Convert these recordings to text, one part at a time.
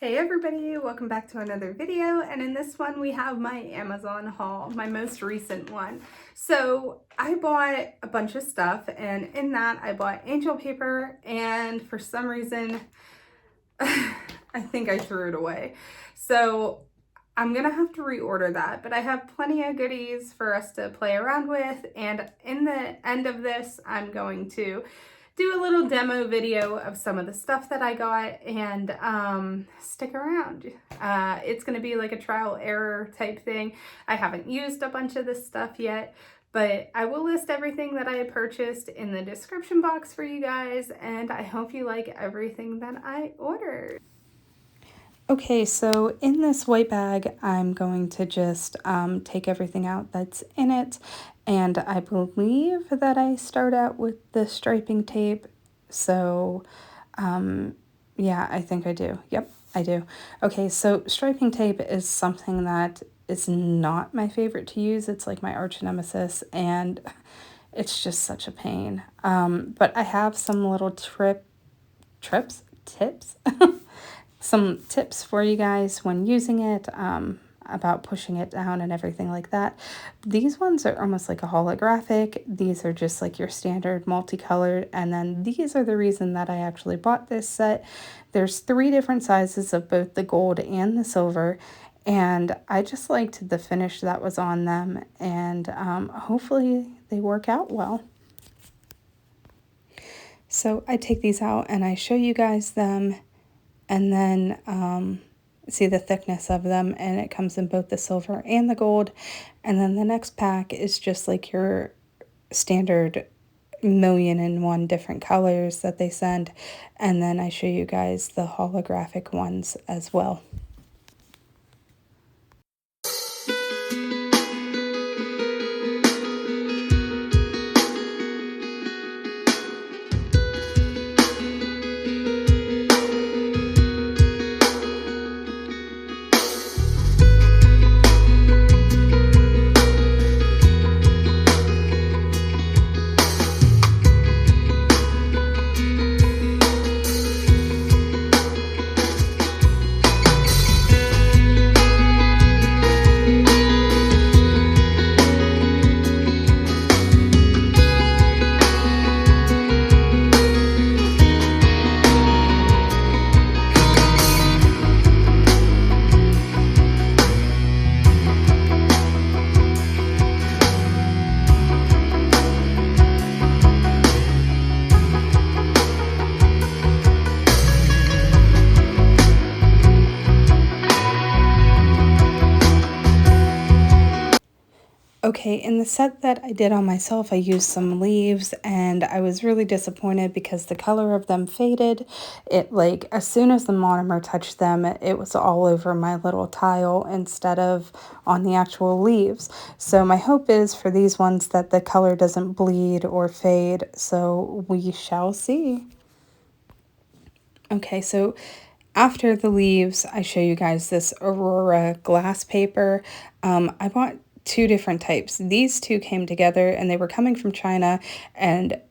Hey everybody, welcome back to another video, and in this one we have my Amazon haul, my most recent one. So I bought a bunch of stuff, and in that I bought angel paper, and for some reason I think I threw it away. So I'm gonna have to reorder that, but I have plenty of goodies for us to play around with, and in the end of this I'm going to do a little demo video of some of the stuff that I got, and stick around. It's gonna be like a trial error type thing. I haven't used a bunch of this stuff yet, but I will list everything that I purchased in the description box for you guys, and I hope you like everything that I ordered. Okay, so in this white bag, I'm going to just take everything out that's in it. And I believe that I start out with the striping tape. So, yeah, I think I do. Yep, I do. Okay, so striping tape is something that is not my favorite to use. It's like my arch nemesis, and it's just such a pain. But I have some little tips some tips for you guys when using it, about pushing it down and everything like that. These ones are almost like a holographic. These are just like your standard multicolored, and then these are the reason that I actually bought this set. There's 3 different sizes of both the gold and the silver, and I just liked the finish that was on them, and hopefully they work out well. So I take these out and I show you guys them, and then see the thickness of them, and it comes in both the silver and the gold. And then the next pack is just like your standard 1,000,001 different colors that they send, and then I show you guys the holographic ones as well. Okay, in the set that I did on myself, I used some leaves, and I was really disappointed because the color of them faded. It, like, as soon as the monomer touched them, it was all over my little tile instead of on the actual leaves. So my hope is for these ones that the color doesn't bleed or fade, so we shall see. Okay, so after the leaves, I show you guys this Aurora glass paper. I bought 2 different types. These 2 came together, and they were coming from China, and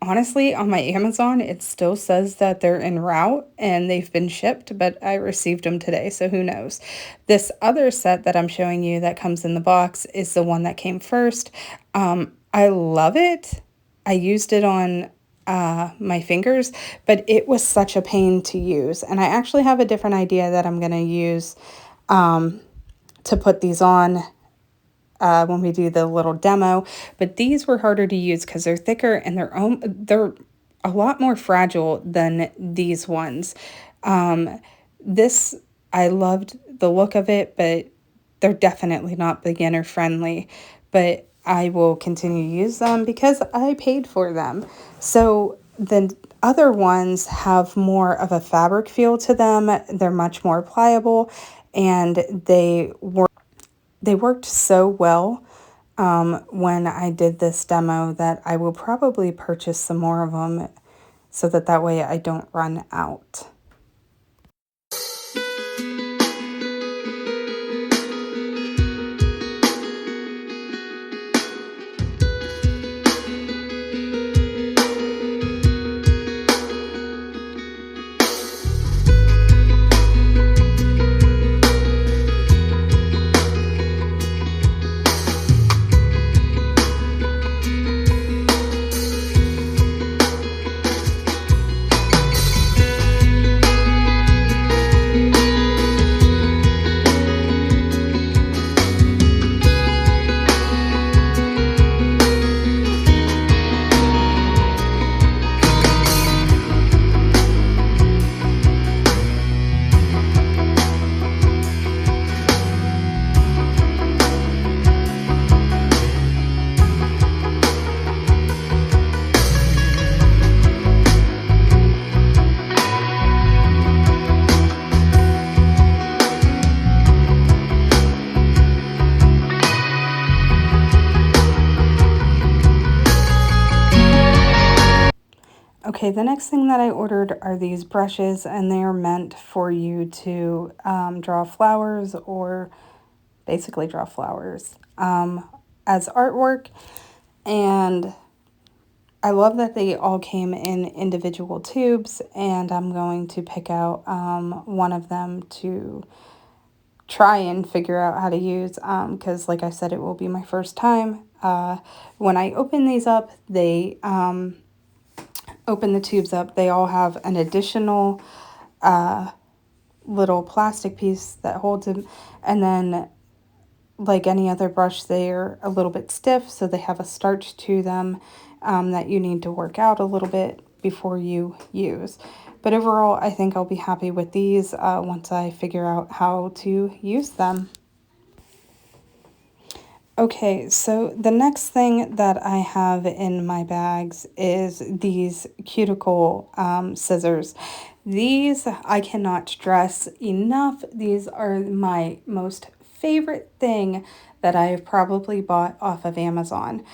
honestly, on my Amazon, it still says that they're en route and they've been shipped, but I received them today, so who knows. This other set that I'm showing you that comes in the box is the one that came first. I love it. I used it on my fingers, but it was such a pain to use, and I actually have a different idea that I'm going to use to put these on when we do the little demo. But these were harder to use because they're thicker, and they're a lot more fragile than these ones. This, I loved the look of it, but they're definitely not beginner friendly. But I will continue to use them because I paid for them. So the other ones have more of a fabric feel to them. They're much more pliable, and they worked so well when I did this demo that I will probably purchase some more of them so that way I don't run out. Okay, the next thing that I ordered are these brushes, and they are meant for you to draw flowers, or basically draw flowers as artwork. And I love that they all came in individual tubes, and I'm going to pick out one of them to try and figure out how to use, because like I said, it will be my first time. When I open these up, they open the tubes up, they all have an additional little plastic piece that holds them, and then like any other brush, they're a little bit stiff, so they have a starch to them that you need to work out a little bit before you use. But overall, I think I'll be happy with these once I figure out how to use them. Okay, so the next thing that I have in my bags is these Cuticle scissors. These I cannot stress enough. These are my most favorite thing that I've probably bought off of Amazon.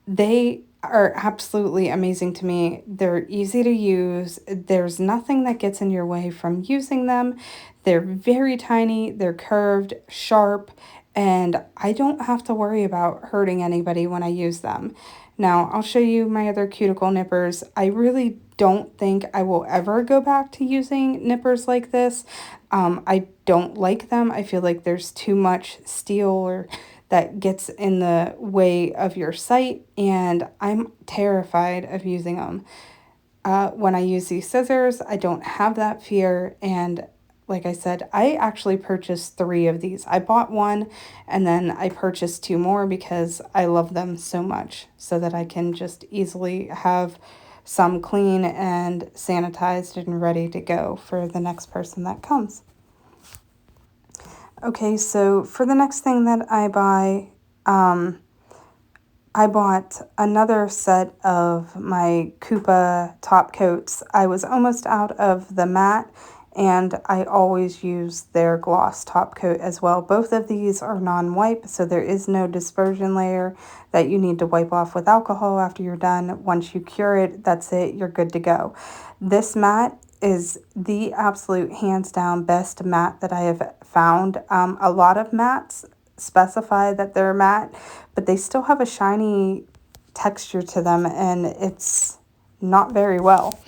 They are absolutely amazing to me. They're easy to use. There's nothing that gets in your way from using them. They're very tiny, they're curved, sharp, and I don't have to worry about hurting anybody when I use them. Now, I'll show you my other cuticle nippers. I really don't think I will ever go back to using nippers like this. I don't like them. I feel like there's too much steel or that gets in the way of your sight, and I'm terrified of using them. When I use these scissors, I don't have that fear, and like I said, I actually purchased 3 of these. I bought one, and then I purchased 2 more because I love them so much, so that I can just easily have some clean and sanitized and ready to go for the next person that comes. Okay, so for the next thing that I buy, I bought another set of my Koopa top coats. I was almost out of the matte, and I always use their gloss top coat as well. Both of these are non-wipe, so there is no dispersion layer that you need to wipe off with alcohol after you're done. Once you cure it, that's it, you're good to go. This matte is the absolute hands down best matte that I have found. A lot of mattes specify that they're matte, but they still have a shiny texture to them, and it's not very well,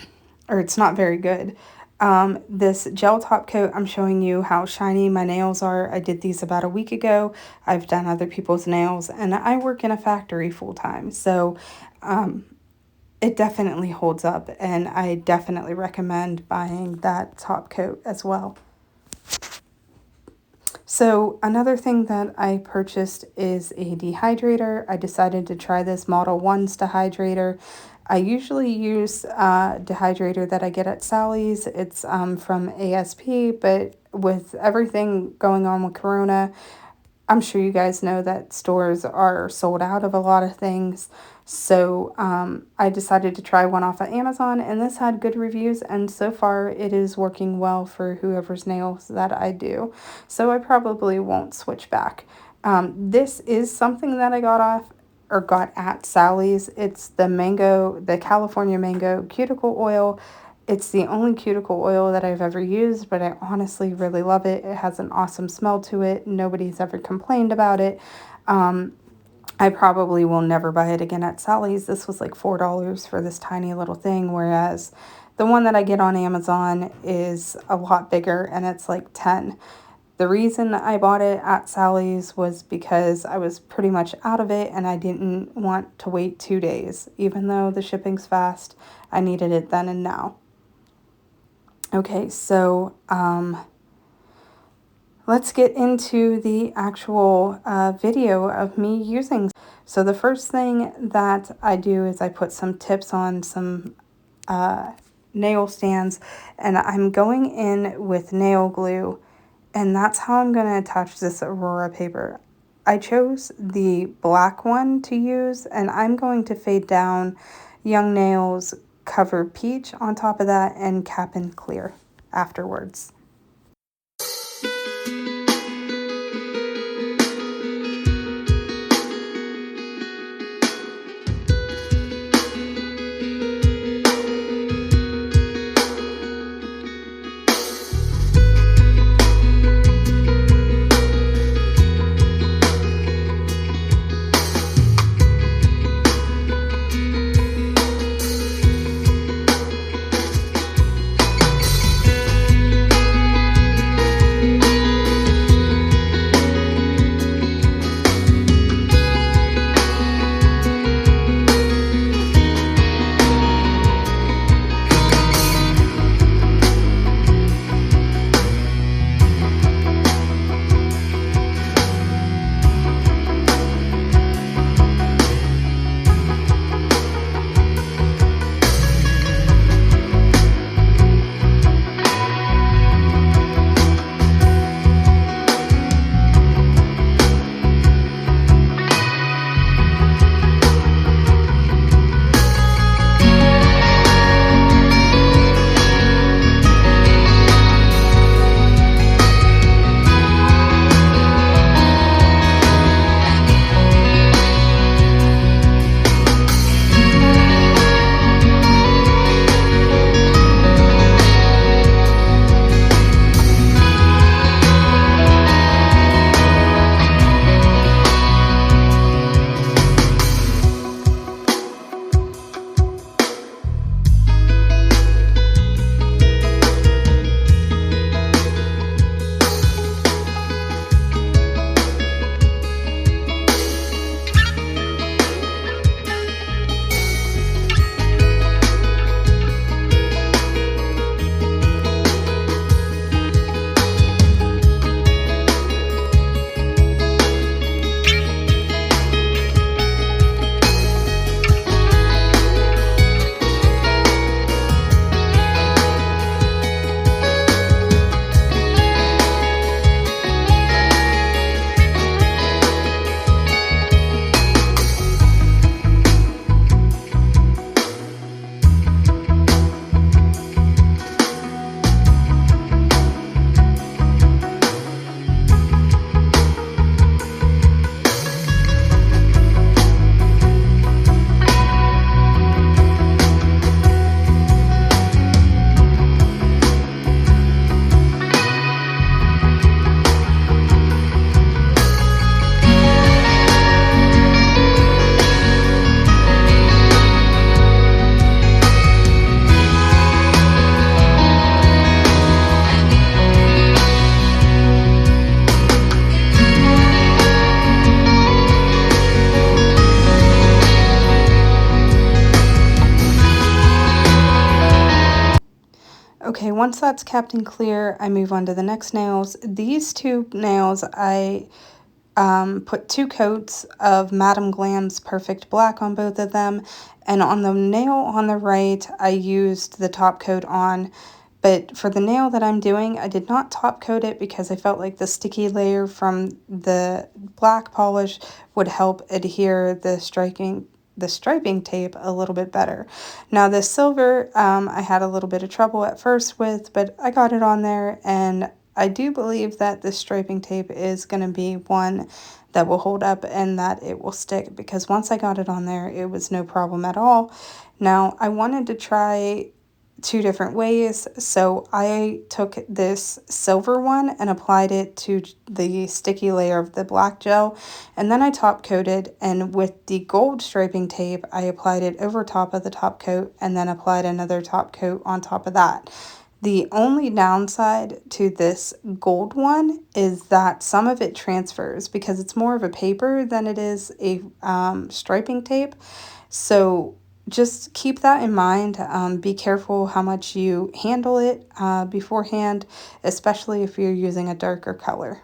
or it's not very good. This gel top coat, I'm showing you how shiny my nails are. I did these about a week ago. I've done other people's nails, and I work in a factory full time, so it definitely holds up, and I definitely recommend buying that top coat as well. So another thing that I purchased is a dehydrator. I decided to try this Model 1's dehydrator. I usually use a dehydrator that I get at Sally's. It's from ASP, but with everything going on with Corona, I'm sure you guys know that stores are sold out of a lot of things. So I decided to try one off of Amazon, and this had good reviews, and so far it is working well for whoever's nails that I do. So I probably won't switch back. This is something that I got at Sally's. It's the California Mango Cuticle Oil. It's the only cuticle oil that I've ever used, but I honestly really love it. It has an awesome smell to it. Nobody's ever complained about it. I probably will never buy it again at Sally's. This was like $4 for this tiny little thing, whereas the one that I get on Amazon is a lot bigger, and it's like 10. The reason I bought it at Sally's was because I was pretty much out of it, and I didn't want to wait 2 days. Even though the shipping's fast, I needed it then and now. Okay, so let's get into the actual video of me using. So the first thing that I do is I put some tips on some nail stands, and I'm going in with nail glue, and that's how I'm going to attach this Aurora paper. I chose the black one to use, and I'm going to fade down Young Nails Cover Peach on top of that, and Cap and Clear afterwards. once that's Captain Clear, I move on to the next nails. These two nails, I put 2 coats of Madame Glam's Perfect Black on both of them, and on the nail on the right, I used the top coat on. But for the nail that I'm doing, I did not top coat it because I felt like the sticky layer from the black polish would help adhere the striping tape a little bit better. Now this silver, I had a little bit of trouble at first with, but I got it on there, and I do believe that this striping tape is going to be one that will hold up and that it will stick, because once I got it on there, it was no problem at all. Now I wanted to try 2 different ways. So I took this silver one and applied it to the sticky layer of the black gel, and then I top coated, and with the gold striping tape I applied it over top of the top coat and then applied another top coat on top of that. The only downside to this gold one is that some of it transfers because it's more of a paper than it is a striping tape. So just keep that in mind. Be careful how much you handle it beforehand, especially if you're using a darker color.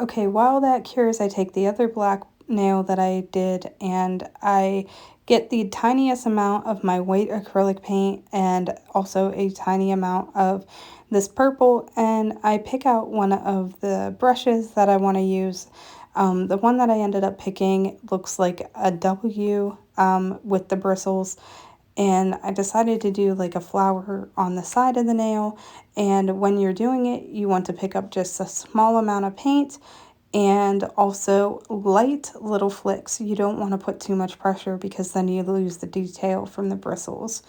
Okay, while that cures, I take the other black nail that I did and I get the tiniest amount of my white acrylic paint and also a tiny amount of this purple, and I pick out one of the brushes that I want to use. The one that I ended up picking looks like a W with the bristles, and I decided to do like a flower on the side of the nail. And when you're doing it, you want to pick up just a small amount of paint and also light little flicks. You don't want to put too much pressure because then you lose the detail from the bristles.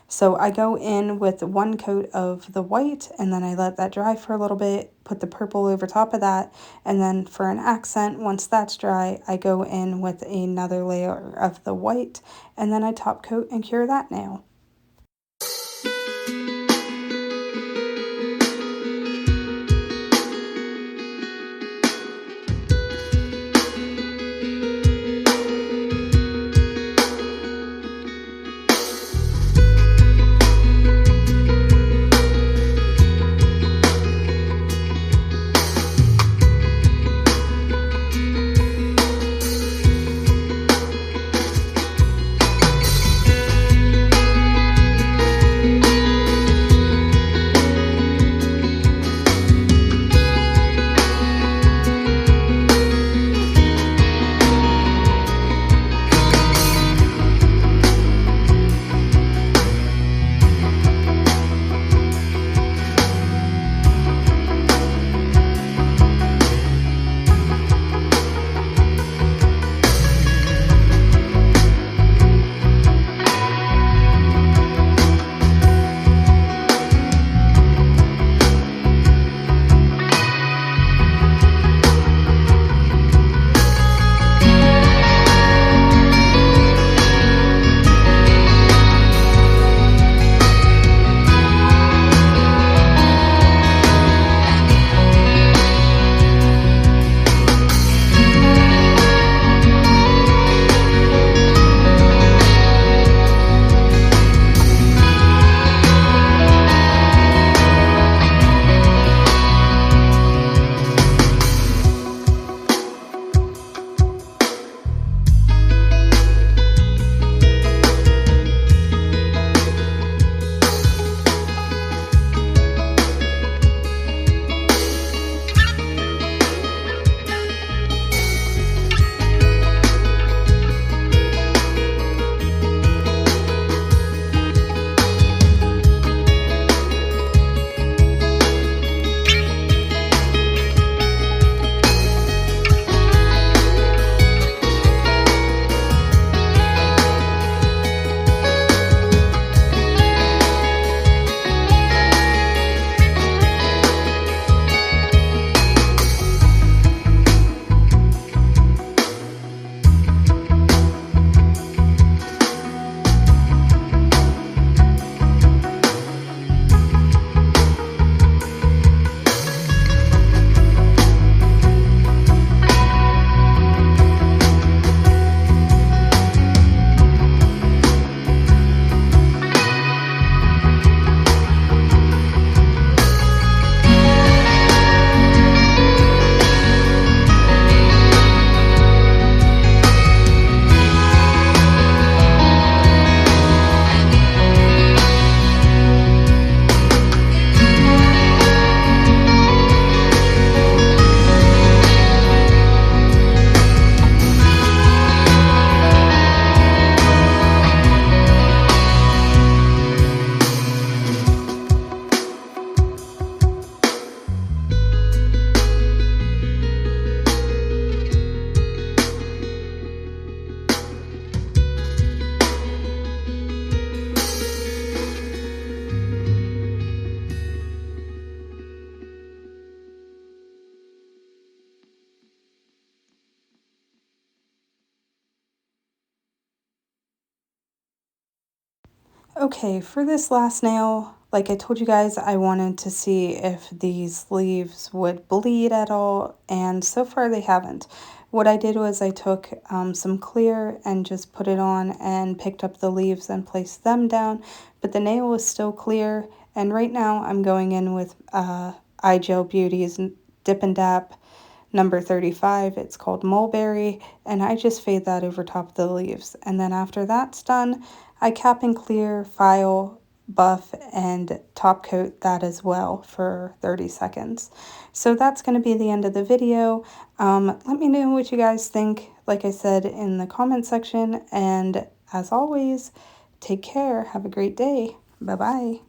So I go in with one coat of the white and then I let that dry for a little bit, put the purple over top of that, and then for an accent, once that's dry, I go in with another layer of the white and then I top coat and cure that nail. Okay, for this last nail, like I told you guys, I wanted to see if these leaves would bleed at all, and so far they haven't. What I did was I took some clear and just put it on and picked up the leaves and placed them down, but the nail was still clear, and right now I'm going in with iGel Beauty's Dip and Dap number 35. It's called Mulberry, and I just fade that over top of the leaves. And then after that's done, I cap and clear, file, buff, and top coat that as well for 30 seconds. So that's going to be the end of the video. Let me know what you guys think, like I said, in the comment section. And as always, take care. Have a great day. Bye-bye.